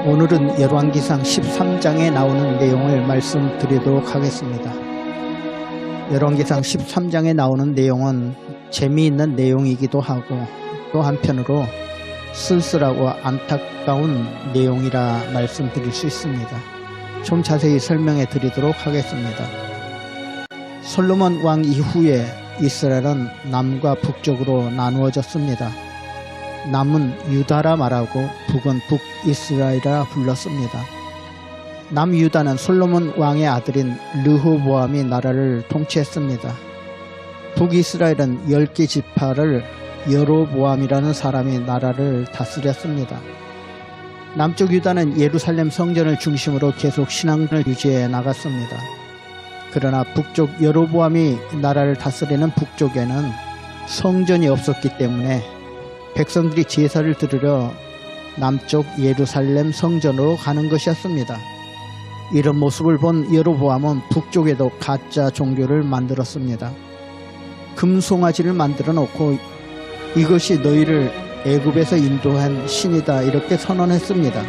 오늘은 열왕기상 13장에 나오는 내용을 말씀드리도록 하겠습니다. 열왕기상 13장에 나오는 내용은 재미있는 내용이기도 하고 또 한편으로 쓸쓸하고 안타까운 내용이라 말씀드릴 수 있습니다. 좀 자세히 설명해 드리도록 하겠습니다. 솔로몬 왕 이후에 이스라엘은 남과 북쪽으로 나누어졌습니다. 남은 유다라 말하고 북은 북이스라엘이라 불렀습니다. 남유다는 솔로몬 왕의 아들인 르호보암이 나라를 통치했습니다. 북이스라엘은 10개 지파를 여로보암이라는 사람이 나라를 다스렸습니다. 남쪽 유다는 예루살렘 성전을 중심으로 계속 신앙을 유지해 나갔습니다. 그러나 북쪽 여로보암이 나라를 다스리는 북쪽에는 성전이 없었기 때문에 백성들이 제사를 드리러 남쪽 예루살렘 성전으로 가는 것이었습니다. 이런 모습을 본 여로보암은 북쪽에도 가짜 종교를 만들었습니다. 금송아지를 만들어 놓고 이것이 너희를 애굽에서 인도한 신이다 이렇게 선언했습니다.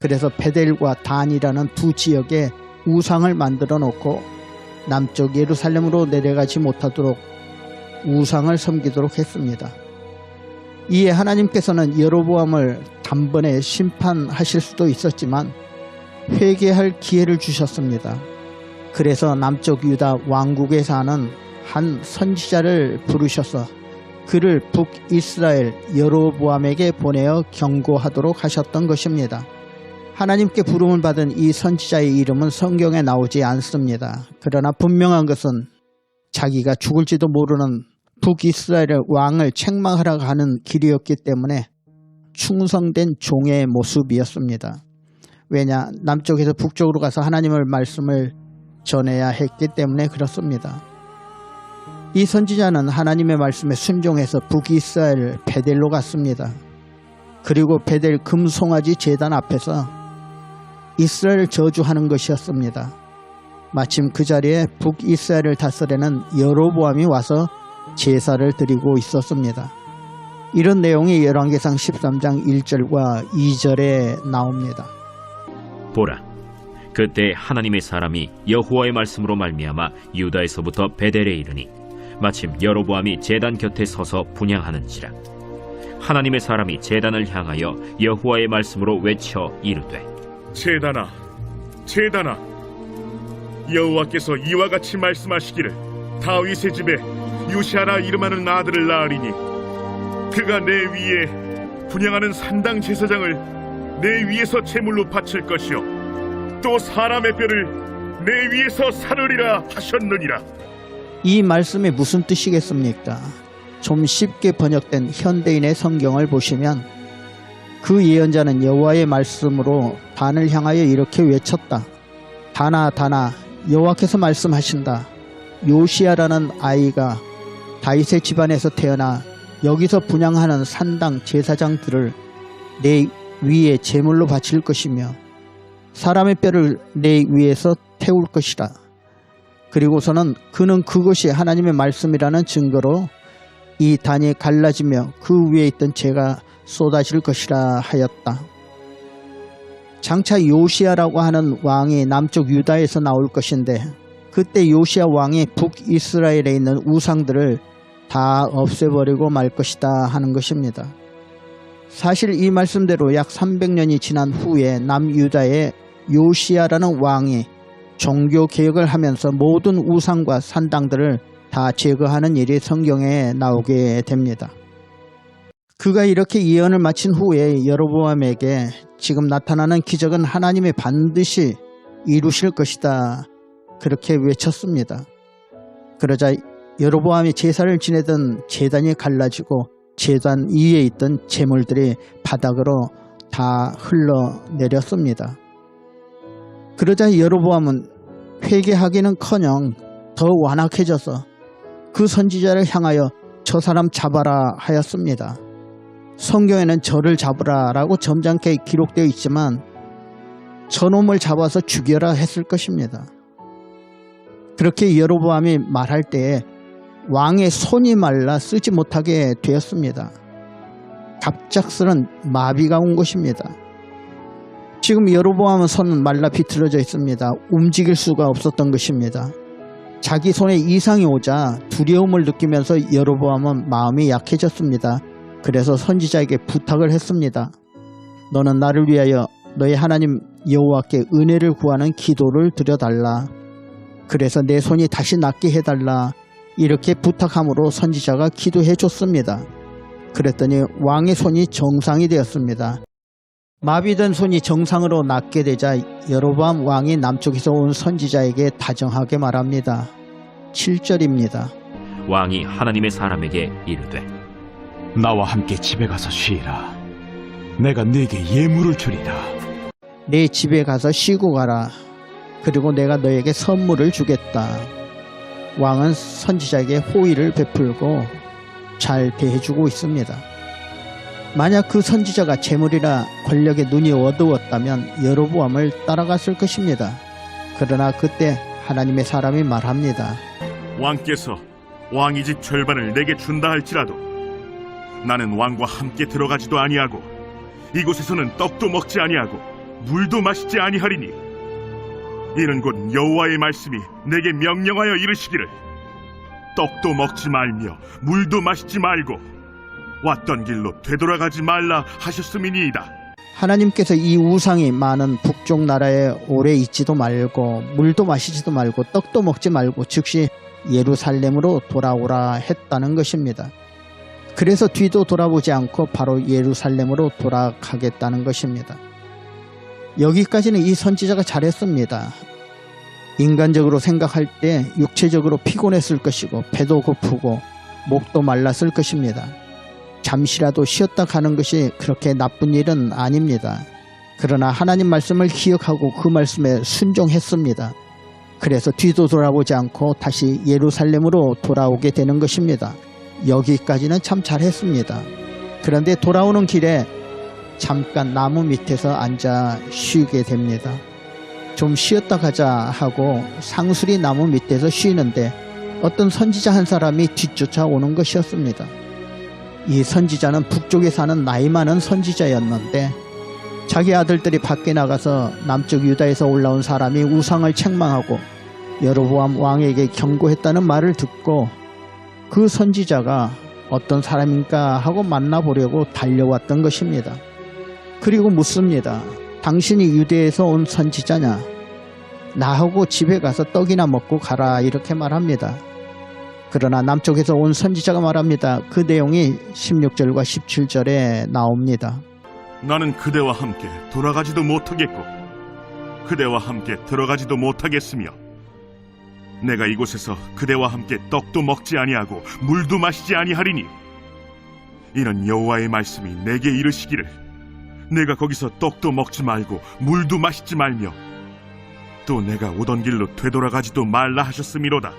그래서 베델과 단이라는 두 지역에 우상을 만들어 놓고 남쪽 예루살렘으로 내려가지 못하도록 우상을 섬기도록 했습니다. 이에 하나님께서는 여로보암을 단번에 심판하실 수도 있었지만 회개할 기회를 주셨습니다. 그래서 남쪽 유다 왕국에 사는 한 선지자를 부르셔서 그를 북이스라엘 여로보암에게 보내어 경고하도록 하셨던 것입니다. 하나님께 부름을 받은 이 선지자의 이름은 성경에 나오지 않습니다. 그러나 분명한 것은 자기가 죽을지도 모르는 북이스라엘의 왕을 책망하러 가는 길이었기 때문에 충성된 종의 모습이었습니다. 왜냐? 남쪽에서 북쪽으로 가서 하나님의 말씀을 전해야 했기 때문에 그렇습니다. 이 선지자는 하나님의 말씀에 순종해서 북이스라엘 베델로 갔습니다. 그리고 베델 금송아지 제단 앞에서 이스라엘을 저주하는 것이었습니다. 마침 그 자리에 북이스라엘을 다스리는 여로보암이 와서 제사를 드리고 있었습니다. 이런 내용이 열왕기상 13장 1절과 2절에 나옵니다. 보라, 그때 하나님의 사람이 여호와의 말씀으로 말미암아 유다에서부터 베델에 이르니 마침 여로보암이 제단 곁에 서서 분향하는지라. 하나님의 사람이 제단을 향하여 여호와의 말씀으로 외쳐 이르되, 제단아, 제단아, 여호와께서 이와 같이 말씀하시기를 다윗의 집에 요시아라 이름하는 아들을 낳으리니 그가 내 위에 분향하는 산당 제사장을 내 위에서 제물로 바칠 것이요 또 사람의 뼈를 내 위에서 사르리라 하셨느니라. 이 말씀이 무슨 뜻이겠습니까? 좀 쉽게 번역된 현대인의 성경을 보시면 그 예언자는 여호와의 말씀으로 단을 향하여 이렇게 외쳤다. 단아 단아 여호와께서 말씀하신다. 요시아라는 아이가 다윗의 집안에서 태어나 여기서 분향하는 산당 제사장들을 내 위에 제물로 바칠 것이며 사람의 뼈를 내 위에서 태울 것이라. 그리고서는 그는 그것이 하나님의 말씀이라는 증거로 이 단이 갈라지며 그 위에 있던 재가 쏟아질 것이라 하였다. 장차 요시아라고 하는 왕이 남쪽 유다에서 나올 것인데 그때 요시아 왕이 북이스라엘에 있는 우상들을 다 없애버리고 말 것이다 하는 것입니다. 사실 이 말씀대로 약 300년이 지난 후에 남유다의 요시아라는 왕이 종교개혁을 하면서 모든 우상과 산당들을 다 제거하는 일이 성경에 나오게 됩니다. 그가 이렇게 예언을 마친 후에 여로보암에게 지금 나타나는 기적은 하나님이 반드시 이루실 것이다 그렇게 외쳤습니다. 그러자 여로보암이 제사를 지내던 제단이 갈라지고 제단 위에 있던 제물들이 바닥으로 다 흘러내렸습니다. 그러자 여로보암은 회개하기는커녕 더 완악해져서 그 선지자를 향하여 저 사람 잡아라 하였습니다. 성경에는 저를 잡으라 라고 점잖게 기록되어 있지만 저놈을 잡아서 죽여라 했을 것입니다. 그렇게 여로보암이 말할 때에 왕의 손이 말라 쓰지 못하게 되었습니다. 갑작스런 마비가 온 것입니다. 지금 여로보암은 손은 말라 비틀어져 있습니다. 움직일 수가 없었던 것입니다. 자기 손에 이상이 오자 두려움을 느끼면서 여로보암은 마음이 약해졌습니다. 그래서 선지자에게 부탁을 했습니다. 너는 나를 위하여 너의 하나님 여호와께 은혜를 구하는 기도를 드려달라. 그래서 내 손이 다시 낫게 해달라. 이렇게 부탁함으로 선지자가 기도해 줬습니다. 그랬더니 왕의 손이 정상이 되었습니다. 마비된 손이 정상으로 낫게 되자 여로보암 왕이 남쪽에서 온 선지자에게 다정하게 말합니다. 7절입니다. 왕이 하나님의 사람에게 이르되 나와 함께 집에 가서 쉬라. 내가 네게 예물을 주리라. 내 집에 가서 쉬고 가라. 그리고 내가 너에게 선물을 주겠다. 왕은 선지자에게 호의를 베풀고 잘 대해주고 있습니다. 만약 그 선지자가 재물이나 권력에 눈이 어두웠다면 여로보암을 따라갔을 것입니다. 그러나 그때 하나님의 사람이 말합니다. 왕께서 왕의 집 절반을 내게 준다 할지라도 나는 왕과 함께 들어가지도 아니하고 이곳에서는 떡도 먹지 아니하고 물도 마시지 아니하리니 이는 곧 여호와의 말씀이 내게 명령하여 이르시기를 떡도 먹지 말며 물도 마시지 말고 왔던 길로 되돌아가지 말라 하셨음이니이다. 하나님께서 이 우상이 많은 북쪽 나라에 오래 있지도 말고 물도 마시지도 말고 떡도 먹지 말고 즉시 예루살렘으로 돌아오라 했다는 것입니다. 그래서 뒤도 돌아보지 않고 바로 예루살렘으로 돌아가겠다는 것입니다. 여기까지는 이 선지자가 잘했습니다. 인간적으로 생각할 때 육체적으로 피곤했을 것이고 배도 고프고 목도 말랐을 것입니다. 잠시라도 쉬었다 가는 것이 그렇게 나쁜 일은 아닙니다. 그러나 하나님 말씀을 기억하고 그 말씀에 순종했습니다. 그래서 뒤도 돌아보지 않고 다시 예루살렘으로 돌아오게 되는 것입니다. 여기까지는 참 잘했습니다. 그런데 돌아오는 길에 잠깐 나무 밑에서 앉아 쉬게 됩니다. 좀 쉬었다 가자 하고 상수리 나무 밑에서 쉬는데 어떤 선지자 한 사람이 뒤쫓아오는 것이었습니다. 이 선지자는 북쪽에 사는 나이 많은 선지자였는데 자기 아들들이 밖에 나가서 남쪽 유다에서 올라온 사람이 우상을 책망하고 여로보암 왕에게 경고했다는 말을 듣고 그 선지자가 어떤 사람인가 하고 만나보려고 달려왔던 것입니다. 그리고 묻습니다. 당신이 유대에서 온 선지자냐? 나하고 집에 가서 떡이나 먹고 가라 이렇게 말합니다. 그러나 남쪽에서 온 선지자가 말합니다. 그 내용이 16절과 17절에 나옵니다. 나는 그대와 함께 돌아가지도 못하겠고 그대와 함께 들어가지도 못하겠으며 내가 이곳에서 그대와 함께 떡도 먹지 아니하고 물도 마시지 아니하리니 이는 여호와의 말씀이 내게 이르시기를 내가 거기서 떡도 먹지 말고 물도 마시지 말며 또 내가 오던 길로 되돌아가지도 말라 하셨음이로다.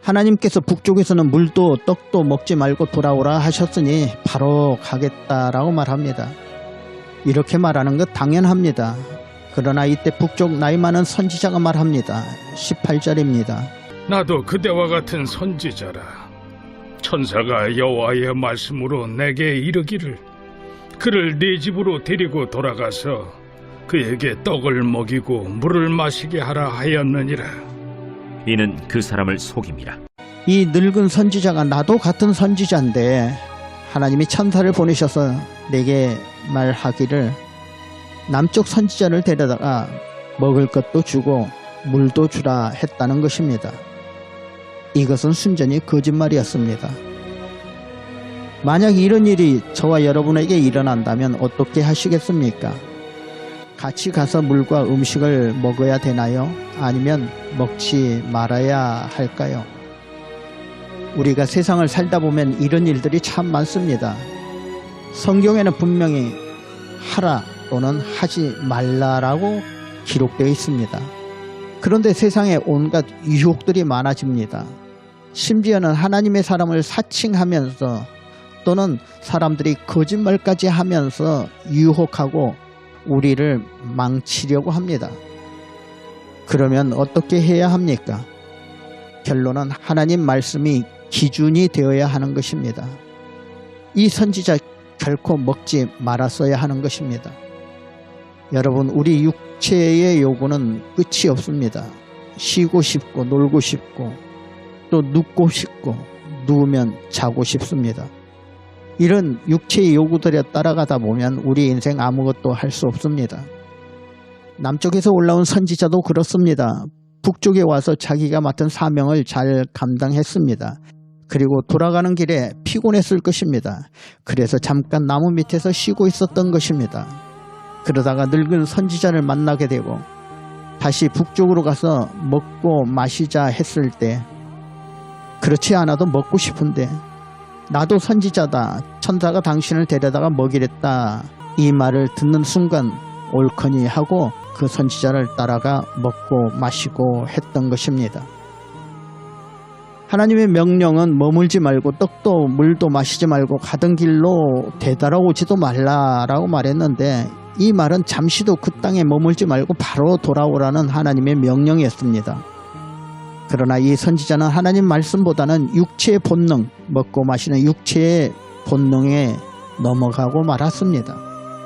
하나님께서 북쪽에서는 물도 떡도 먹지 말고 돌아오라 하셨으니 바로 가겠다라고 말합니다. 이렇게 말하는 것 당연합니다. 그러나 이때 북쪽 나이 많은 선지자가 말합니다. 18절입니다. 나도 그대와 같은 선지자라. 천사가 여호와의 말씀으로 내게 이르기를 그를 네 집으로 데리고 돌아가서 그에게 떡을 먹이고 물을 마시게 하라 하였느니라. 이는 그 사람을 속임이라. 이 늙은 선지자가 나도 같은 선지자인데 하나님이 천사를 보내셔서 내게 말하기를 남쪽 선지자를 데려다가 먹을 것도 주고 물도 주라 했다는 것입니다. 이것은 순전히 거짓말이었습니다. 만약 이런 일이 저와 여러분에게 일어난다면 어떻게 하시겠습니까? 같이 가서 물과 음식을 먹어야 되나요? 아니면 먹지 말아야 할까요? 우리가 세상을 살다 보면 이런 일들이 참 많습니다. 성경에는 분명히 하라 또는 하지 말라라고 기록되어 있습니다. 그런데 세상에 온갖 유혹들이 많아집니다. 심지어는 하나님의 사람을 사칭하면서 또는 사람들이 거짓말까지 하면서 유혹하고 우리를 망치려고 합니다. 그러면 어떻게 해야 합니까? 결론은 하나님 말씀이 기준이 되어야 하는 것입니다. 이 선지자 결코 먹지 말았어야 하는 것입니다. 여러분, 우리 육체의 요구는 끝이 없습니다. 쉬고 싶고 놀고 싶고 또 눕고 싶고 누우면 자고 싶습니다. 이런 육체의 요구들에 따라가다 보면 우리 인생 아무것도 할 수 없습니다. 남쪽에서 올라온 선지자도 그렇습니다. 북쪽에 와서 자기가 맡은 사명을 잘 감당했습니다. 그리고 돌아가는 길에 피곤했을 것입니다. 그래서 잠깐 나무 밑에서 쉬고 있었던 것입니다. 그러다가 늙은 선지자를 만나게 되고 다시 북쪽으로 가서 먹고 마시자 했을 때, 그렇지 않아도 먹고 싶은데 나도 선지자다, 천사가 당신을 데려다가 먹이랬다, 이 말을 듣는 순간 옳거니 하고 그 선지자를 따라가 먹고 마시고 했던 것입니다. 하나님의 명령은 머물지 말고 떡도 물도 마시지 말고 가던 길로 되돌아오지도 말라라고 말했는데, 이 말은 잠시도 그 땅에 머물지 말고 바로 돌아오라는 하나님의 명령이었습니다. 그러나 이 선지자는 하나님 말씀보다는 육체의 본능, 먹고 마시는 육체의 본능에 넘어가고 말았습니다.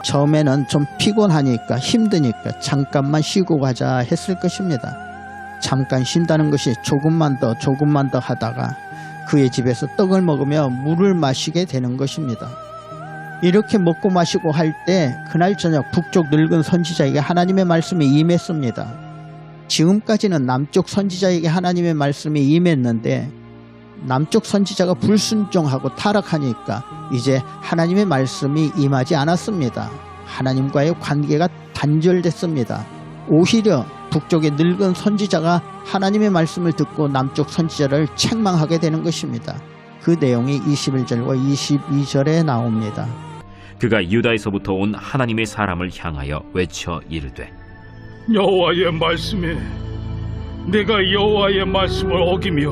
처음에는 좀 피곤하니까 힘드니까 잠깐만 쉬고 가자 했을 것입니다. 잠깐 쉰다는 것이 조금만 더 하다가 그의 집에서 떡을 먹으며 물을 마시게 되는 것입니다. 이렇게 먹고 마시고 할 때 그날 저녁 북쪽 늙은 선지자에게 하나님의 말씀이 임했습니다. 지금까지는 남쪽 선지자에게 하나님의 말씀이 임했는데 남쪽 선지자가 불순종하고 타락하니까 이제 하나님의 말씀이 임하지 않았습니다. 하나님과의 관계가 단절됐습니다. 오히려 북쪽의 늙은 선지자가 하나님의 말씀을 듣고 남쪽 선지자를 책망하게 되는 것입니다. 그 내용이 21절과 22절에 나옵니다. 그가 유다에서부터 온 하나님의 사람을 향하여 외쳐 이르되 여호와의 말씀에 내가 여호와의 말씀을 어기며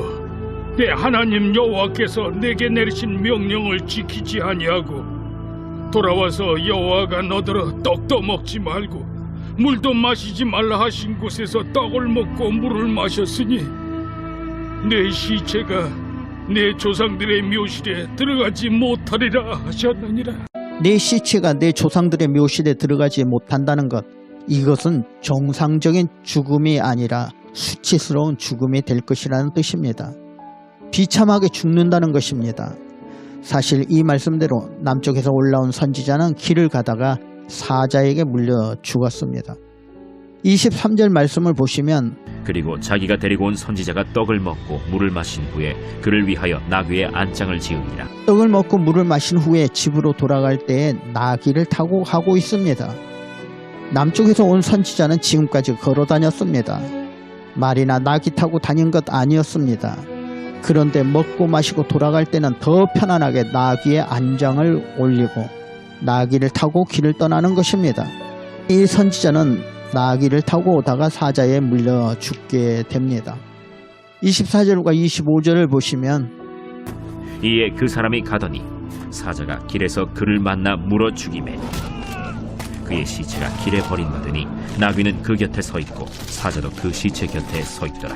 내 하나님 여호와께서 내게 내리신 명령을 지키지 아니하고 돌아와서 여호와가 너더러 떡도 먹지 말고 물도 마시지 말라 하신 곳에서 떡을 먹고 물을 마셨으니 내 시체가 내 조상들의 묘실에 들어가지 못하리라 하셨느니라. 내 시체가 내 조상들의 묘실에 들어가지 못한다는 것, 이것은 정상적인 죽음이 아니라 수치스러운 죽음이 될 것이라는 뜻입니다. 비참하게 죽는다는 것입니다. 사실 이 말씀대로 남쪽에서 올라온 선지자는 길을 가다가 사자에게 물려 죽었습니다. 23절 말씀을 보시면 그리고 자기가 데리고 온 선지자가 떡을 먹고 물을 마신 후에 그를 위하여 나귀의 안장을 지으니라. 떡을 먹고 물을 마신 후에 집으로 돌아갈 때에 나귀를 타고 가고 있습니다. 남쪽에서 온 선지자는 지금까지 걸어 다녔습니다. 말이나 나귀 타고 다닌 것 아니었습니다. 그런데 먹고 마시고 돌아갈 때는 더 편안하게 나귀의 안장을 올리고 나귀를 타고 길을 떠나는 것입니다. 이 선지자는 나귀를 타고 오다가 사자에 물려 죽게 됩니다. 24절과 25절을 보시면 이에 그 사람이 가더니 사자가 길에서 그를 만나 물어 죽이매 그의 시체가 길에 버림받으니 나귀는 그 곁에 서 있고 사자도 그 시체 곁에 서 있더라.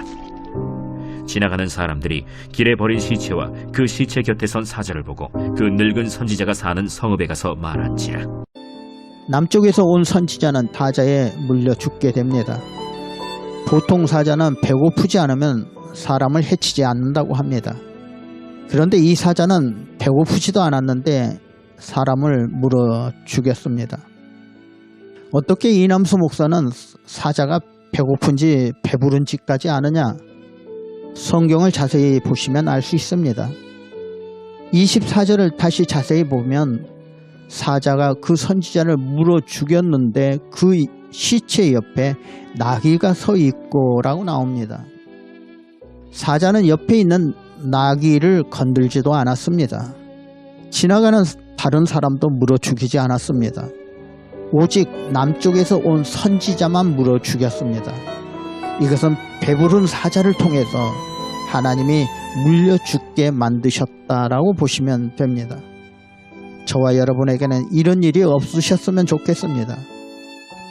지나가는 사람들이 길에 버린 시체와 그 시체 곁에 선 사자를 보고 그 늙은 선지자가 사는 성읍에 가서 말한지라. 남쪽에서 온 선지자는 사자에 물려 죽게 됩니다. 보통 사자는 배고프지 않으면 사람을 해치지 않는다고 합니다. 그런데 이 사자는 배고프지도 않았는데 사람을 물어 죽였습니다. 어떻게 이남수 목사는 사자가 배고픈지 배부른지까지 아느냐? 성경을 자세히 보시면 알 수 있습니다. 24절을 다시 자세히 보면 사자가 그 선지자를 물어 죽였는데 그 시체 옆에 나귀가 서 있고 라고 나옵니다. 사자는 옆에 있는 나귀를 건들지도 않았습니다. 지나가는 다른 사람도 물어 죽이지 않았습니다. 오직 남쪽에서 온 선지자만 물어 죽였습니다. 이것은 배부른 사자를 통해서 하나님이 물려 죽게 만드셨다라고 보시면 됩니다. 저와 여러분에게는 이런 일이 없으셨으면 좋겠습니다.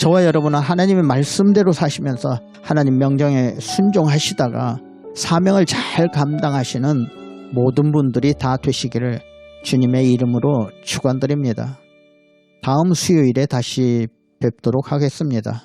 저와 여러분은 하나님의 말씀대로 사시면서 하나님 명령에 순종하시다가 사명을 잘 감당하시는 모든 분들이 다 되시기를 주님의 이름으로 축원드립니다. 다음 수요일에 다시 뵙도록 하겠습니다.